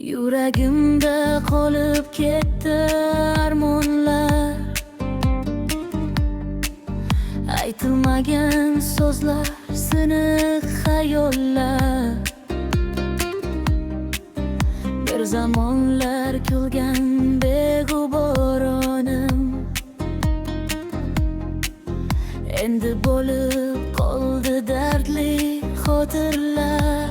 Yuragimda qolib ketdi armonlar, aytilmagan so'zlar, siniq xayollar. Bir zamonlar kulgan beg'uboranim endi bo'lib qoldi dardli xotirlar.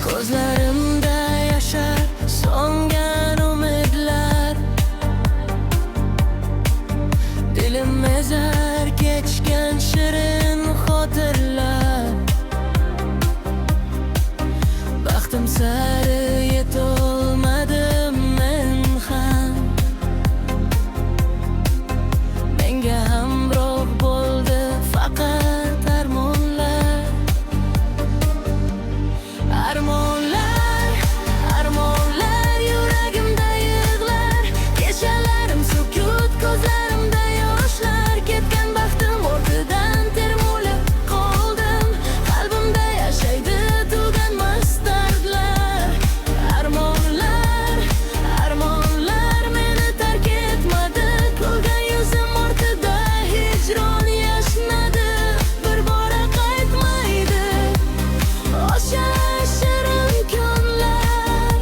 Ko'zlarimda yashar so'ngan umidlar, dilim ezar kechgan shirin xotirlar. Baxtim sari yetolmadim men ham, menga hamroh bo'ldi faqat armonlar. Armonlar, armonlar yuragimda yig'lar, kechalarim sukut, ko'zlarimda yoshlar. Ketgan baxtim ortidan termulib qoldim, qalbimda yashaydi tuganmas dardlar. Armonlar, armonlar meni tark etmadi, kulgan yuzim ortida hijron yashnadi. Bir bora qaytmaydi o'sha shirin kunlar,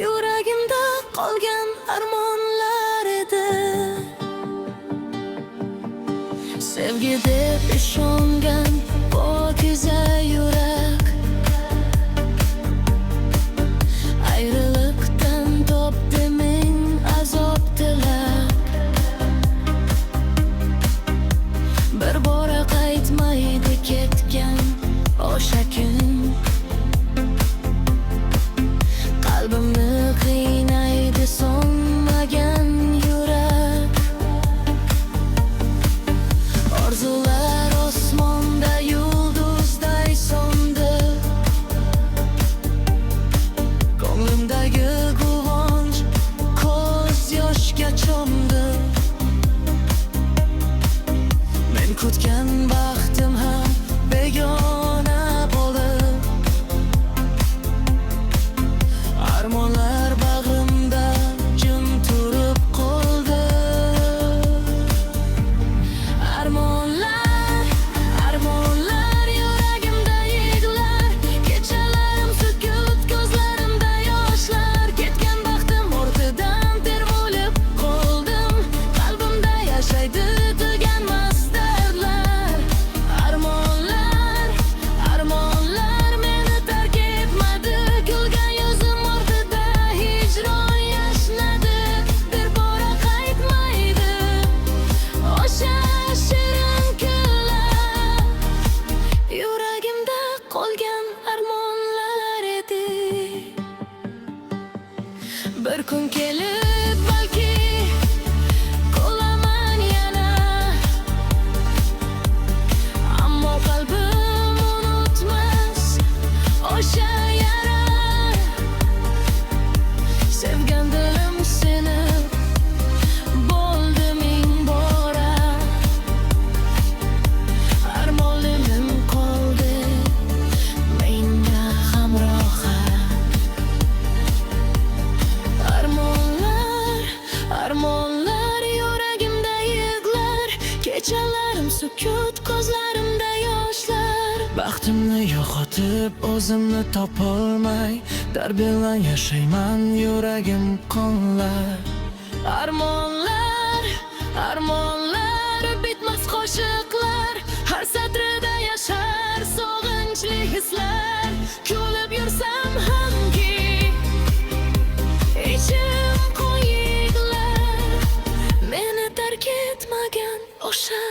yuragimda qolgan armonlar edi. Sevgi deb ishongan pokiza yurak, ayriliqdan topdi ming azob tilak. Bir bora qaytmaydi ketgan o'sha kun, qalbimni qiynaydi so'nmagan yurak. Orzular osmonda yulduzday so'ndi, ko'nglimdagi quvonch ko'z yoshga cho'mdi. Men kutgan baxtim ham begona bo'lib, armonlar bag'rimda jim turib qoldi. Armonlar, armonlar yuragimda yig'lar, kechalarim sukut, ko'zlarimda yoshlar. Ketgan baxtim ortidan termulib qoldim, qalbimda yashaydi tuganmas dardlar. Armonlar, armonlar meni tark etmadi, kulgan yuzim ortida hijron yashnadi. Bir bora qaytmaydi o'sha shirin kunlar, yuragimda qolgan armonlar edi. Bir kun kelib balki qolaman yana, ammo qalbim unutmas o'sha yara. Sevgan dilim seni bo'ldi ming bora, armonlarim qoldi menga hamrohat. Armonlar, armonlar yuragimda yig'lar, kechalarim sukut, ko'zlarimda yoshlar. Baxtimni yo'qotib o'zimni topolmay, dard bilan yashayman, yuragim qonlar. Armonlar, armonlar bitmas qo'shiqlar, har satrida yashar sog'inchli hislar. Kulib yursam hamki ichim qon yig'lar, meni tark etmagan o'sha